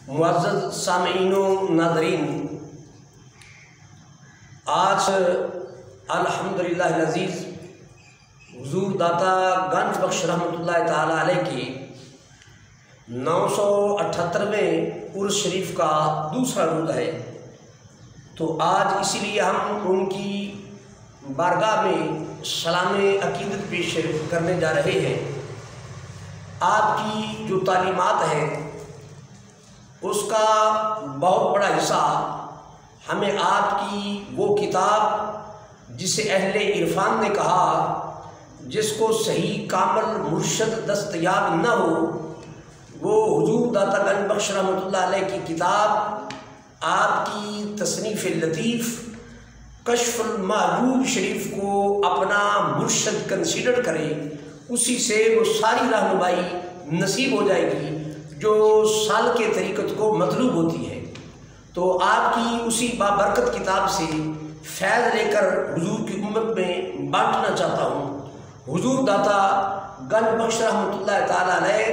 معزز سامعین و ناظرین، آج الحمدللہ العزیز حضور داتا گنج بخش رحمۃ اللہ تعالیٰ علیہ کی 978ویں عرس شریف کا دوسرا روز ہے، تو آج اسی لیے ہم ان کی بارگاہ میں سلام عقیدت پیش کرنے جا رہے ہیں۔ آپ کی جو تعلیمات ہیں اس کا بہت بڑا حصہ ہمیں آپ کی وہ کتاب جسے اہل عرفان نے کہا جس کو صحیح کامل مرشد دستیاب نہ ہو، وہ حضور داتا گنج بخش رحمۃ اللہ علیہ کی کتاب آپ کی تصنیف لطیف کشف المحجوب شریف کو اپنا مرشد کنسیڈر کرے، اسی سے وہ ساری رہنمائی نصیب ہو جائے گی جو سال کے طریقت کو مطلوب ہوتی ہے۔ تو آپ کی اسی بابرکت کتاب سے فیض لے کر حضور کی امت میں بانٹنا چاہتا ہوں۔ حضور داتا گنج بخش رحمۃ اللہ تعالیٰ علیہ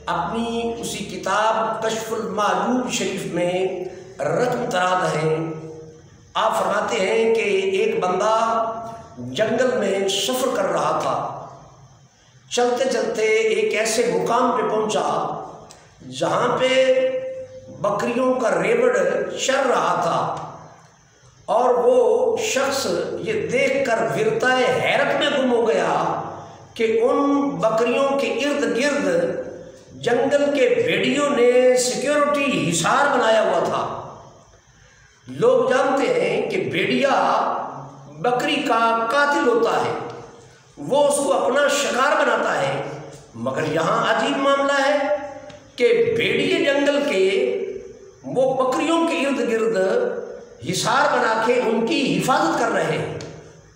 اپنی اسی کتاب کشف المحجوب شریف میں رقم تراد ہیں۔ آپ فرماتے ہیں کہ ایک بندہ جنگل میں سفر کر رہا تھا، چلتے چلتے ایک ایسے مقام پہ پہنچا جہاں پہ بکریوں کا ریوڑ چر رہا تھا، اور وہ شخص یہ دیکھ کر ورتائے حیرت میں گم ہو گیا کہ ان بکریوں کے ارد گرد جنگل کے بھیڑیوں نے سیکیورٹی حصار بنایا ہوا تھا۔ لوگ جانتے ہیں کہ بھیڑیا بکری کا قاتل ہوتا ہے، وہ اس کو اپنا شکار بناتا ہے، مگر یہاں عجیب معاملہ ہے کہ بھیڑیے جنگل کے وہ بکریوں کے ارد گرد حصار بنا کے ان کی حفاظت کر رہے ہیں۔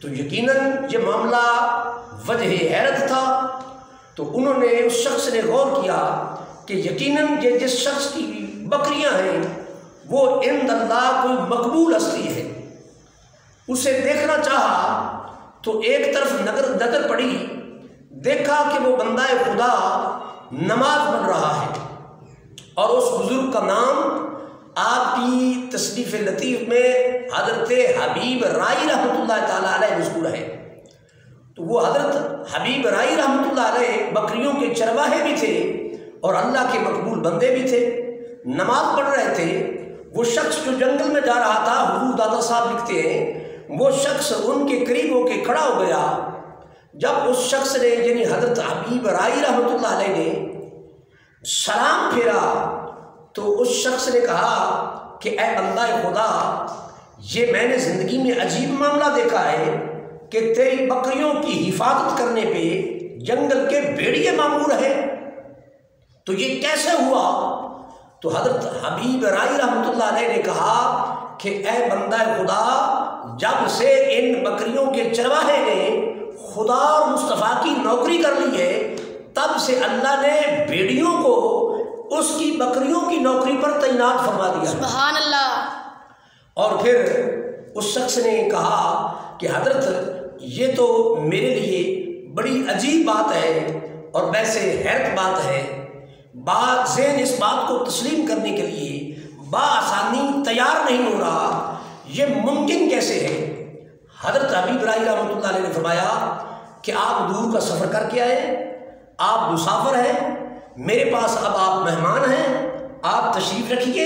تو یقیناً یہ معاملہ وجہ حیرت تھا۔ تو انہوں نے اس شخص نے غور کیا کہ یقیناً یہ جس شخص کی بکریاں ہیں وہ عند اللہ کوئی مقبول ہستی ہے۔ اسے دیکھنا چاہا تو ایک طرف نظر پڑی، دیکھا کہ وہ بندہ خدا نماز پڑھ رہا ہے، اور اس بزرگ کا نام آپ کی تصنیف لطیف میں حضرت حبیب رائی رحمۃ اللہ تعالیٰ علیہ مذکور ہے۔ تو وہ حضرت حبیب رائی رحمۃ اللہ علیہ بکریوں کے چرواہے بھی تھے اور اللہ کے مقبول بندے بھی تھے، نماز پڑھ رہے تھے۔ وہ شخص جو جنگل میں جا رہا تھا، حضور داتا صاحب لکھتے ہیں، وہ شخص ان کے قریب ہو کے کھڑا ہو گیا۔ جب اس شخص نے یعنی حضرت حبیب رائی رحمۃ اللہ علیہ نے سلام پھیرا تو اس شخص نے کہا کہ اے بندہ خدا، یہ میں نے زندگی میں عجیب معاملہ دیکھا ہے کہ تیری بکریوں کی حفاظت کرنے پہ جنگل کے بھیڑیے مامور ہیں، تو یہ کیسے ہوا؟ تو حضرت حبیب رائی رحمۃ اللہ علیہ نے کہا کہ اے بندہ خدا، جب سے ان بکریوں کے چرواہے نے خدا اور مصطفیٰ کی نوکری کر لی ہے، تب سے اللہ نے بھیڑیوں کو اس کی بکریوں کی نوکری پر تعینات فرما دیا۔ سبحان اللہ۔ اور پھر اس شخص نے کہا کہ حضرت یہ تو میرے لیے بڑی عجیب بات ہے اور ویسے حیرت بات ہے، ذہن اس بات کو تسلیم کرنے کے لیے بآسانی تیار نہیں ہو رہا، یہ ممکن کیسے ہے؟ حضرت حبیب رائی رحمۃ اللہ علیہ نے فرمایا کہ آپ دور کا سفر کر کے آئے، آپ مسافر ہیں، میرے پاس اب آپ مہمان ہیں، آپ تشریف رکھیے،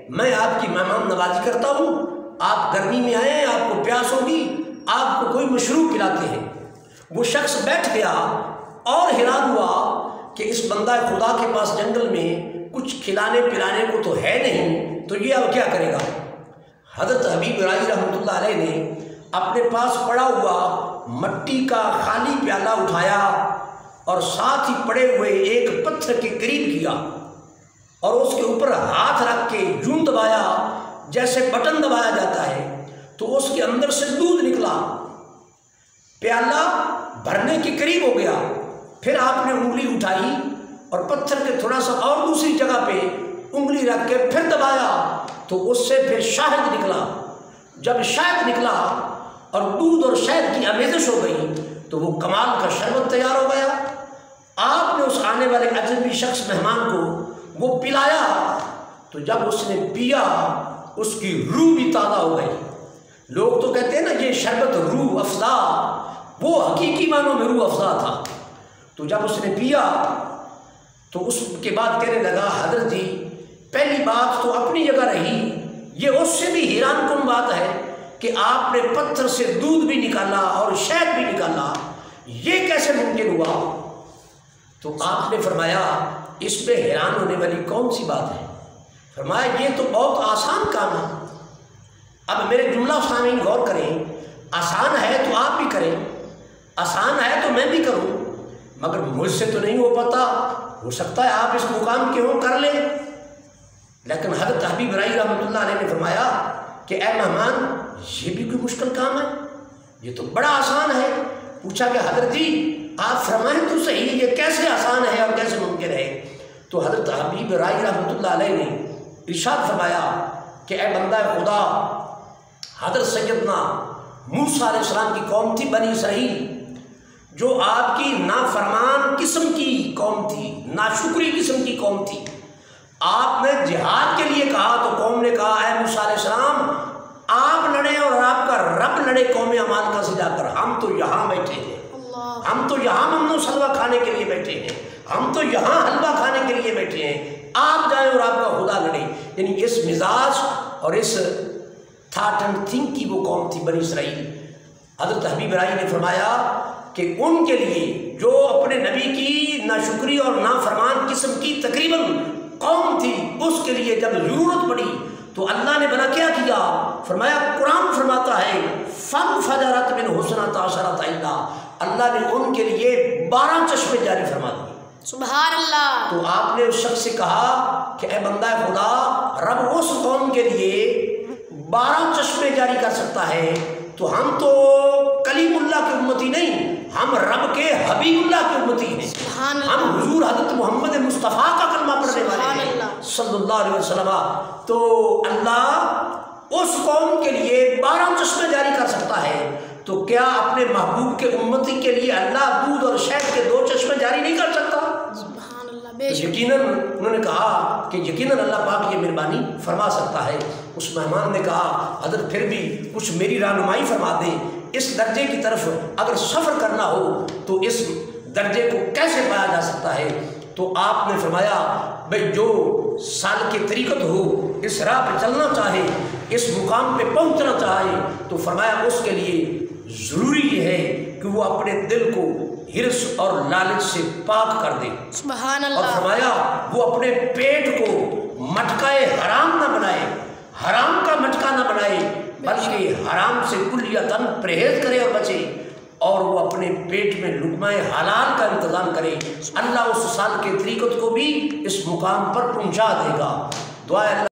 میں آپ کی مہمان نوازی کرتا ہوں۔ آپ گرمی میں آئے، آپ کو پیاس ہوگی، آپ کو کوئی مشروب پلاتے ہیں۔ وہ شخص بیٹھ گیا اور حیران ہوا کہ اس بندہ خدا کے پاس جنگل میں کچھ کھلانے پلانے کو تو ہے نہیں، تو یہ اب کیا کرے گا؟ حضرت حبیب رائی رحمۃ اللہ علیہ نے اپنے پاس پڑا ہوا مٹی کا خالی پیالہ اٹھایا اور ساتھ ہی پڑے ہوئے ایک پتھر کے قریب کیا اور اس کے اوپر ہاتھ رکھ کے یوں دبایا جیسے بٹن دبایا جاتا ہے، تو اس کے اندر سے دودھ نکلا، پیالہ بھرنے کے قریب ہو گیا۔ پھر آپ نے انگلی اٹھائی اور پتھر کے تھوڑا سا اور دوسری جگہ پہ انگلی رکھ کے پھر دبایا تو اس سے پھر شہد نکلا۔ جب شہد نکلا اور دودھ اور شہد کی آمیزش ہو گئی تو وہ کمال کا شربت تیار ہو گیا۔ آپ نے اس آنے والے اجنبی شخص مہمان کو وہ پلایا تو تو جب اس نے پیا اس کی روح بھی تازہ ہو گئی. لوگ تو کہتے ہیں نا یہ شربت روح افزا، وہ حقیقی معنوں میں روح افزا تھا. تو جب اس نے پیا تو اس کے بعد کہنے لگا حضرت جی پہلی بات تو اپنی جگہ رہی، یہ اس سے بھی حیران کن بات ہے کہ آپ نے پتھر سے دودھ بھی نکالا اور شہد بھی نکالا، یہ کیسے ممکن ہوا؟ تو آپ نے فرمایا اس میں حیران ہونے والی کون سی بات ہے؟ فرمایا یہ تو بہت آسان کام ہے. اب میرے جملہ سامعین غور کریں، آسان ہے تو آپ بھی کریں، آسان ہے تو میں بھی کروں، مگر مجھ سے تو نہیں ہو پاتا، ہو سکتا ہے آپ اس مقام کے ہوں کر لیں. لیکن حضرت حبیب رائی رحمۃ اللہ علیہ نے فرمایا کہ اے مہمان یہ بھی کوئی مشکل کام ہے، یہ تو بڑا آسان ہے. پوچھا کہ حضرت جی آپ فرمائیں تو صحیح یہ کیسے آسان ہے اور کیسے ممکن ہے؟ تو حضرت حبیب رائی رحمۃ اللہ علیہ نے ارشاد فرمایا کہ اے بندہ خدا، حضرت سیدنا موسیٰ علیہ السلام کی قوم تھی بنی اسرائیل، جو آپ کی نافرمان قسم کی قوم تھی، ناشکری قسم کی قوم تھی. آپ نے جہاد کے لیے کہا تو قوم نے کہا اے موسیٰ علیہ السلام آپ لڑیں اور آپ کا رب لڑے قوم عمالقہ سے جا کر، ہم تو یہاں بیٹھے ہیں، ہم تو یہاں ممنوع و سلوہ کھانے کے لیے بیٹھے ہیں، ہم تو یہاں حلوہ کھانے کے لیے بیٹھے ہیں، آپ جائیں اور آپ کا خدا لڑے. یعنی اس مزاج اور اس تھاٹ اینڈ تھنک کی وہ قوم تھی بنی اسرائیل. حضرت حبیب رائی نے فرمایا کہ ان کے لیے جو اپنے نبی کی ناشکری اور نافرمان قسم کی تقریباً قوم تھی، اس کے لیے جب ضرورت پڑی تو اللہ نے بنا کیا کیا؟ فرمایا قرآن فرماتا ہے فَانْفَجَرَتْ مِنْ حُسْنَتَ عَشَرَةَ عَيْنًا، اللہ نے ان کے لیے 12 چشمے جاری فرما دیے. سبحان اللہ. تو آپ نے اس شخص سے کہا کہ اے بندہ خدا، رب اس قوم کے لیے 12 چشمے جاری کر سکتا ہے تو ہم تو کلیم اللہ کے امتی نہیں، ہم رب کے حبیب اللہ کے امتی ہیں، ہم حضور حضرت محمد مصطفیٰ کا کلمہ پڑھنے والے ہیں صلی اللہ علیہ وسلم. تو اللہ اس قوم کے لیے 12 چشمے جاری کر سکتا ہے، تو کیا اپنے محبوب کے امتی کے لیے اللہ دودھ اور شہد کے 2 چشمے جاری نہیں کر سکتا؟ یقیناً انہوں نے کہا کہ یقیناً اللہ پاک یہ مہربانی فرما سکتا ہے. اس مہمان نے کہا حضرت پھر بھی کچھ میری رہنمائی فرما دیں، اس درجے کی طرف اگر سفر کرنا ہو تو اس درجے کو کیسے پایا جا سکتا ہے؟ تو آپ نے فرمایا بھئی جو سال کی طریقت ہو، اس راہ پہ چلنا چاہے، اس مقام پہ پہنچنا چاہے، تو فرمایا اس کے لیے ضروری یہ ہے کہ وہ اپنے دل کو ہرس اور لالچ سے پاک کر دے. سبحان اللہ. اور فرمایا وہ اپنے پیٹ کو مٹکائے حرام نہ بنائے، حرام کا مٹکا نہ بنائے، بلکہ حرام سے کلیتاً پرہیز کرے اور بچے، اور وہ اپنے پیٹ میں لقمہ حلال کا انتظام کرے. اللہ اس سال کے طریقت کو بھی اس مقام پر پہنچا دے گا. دعا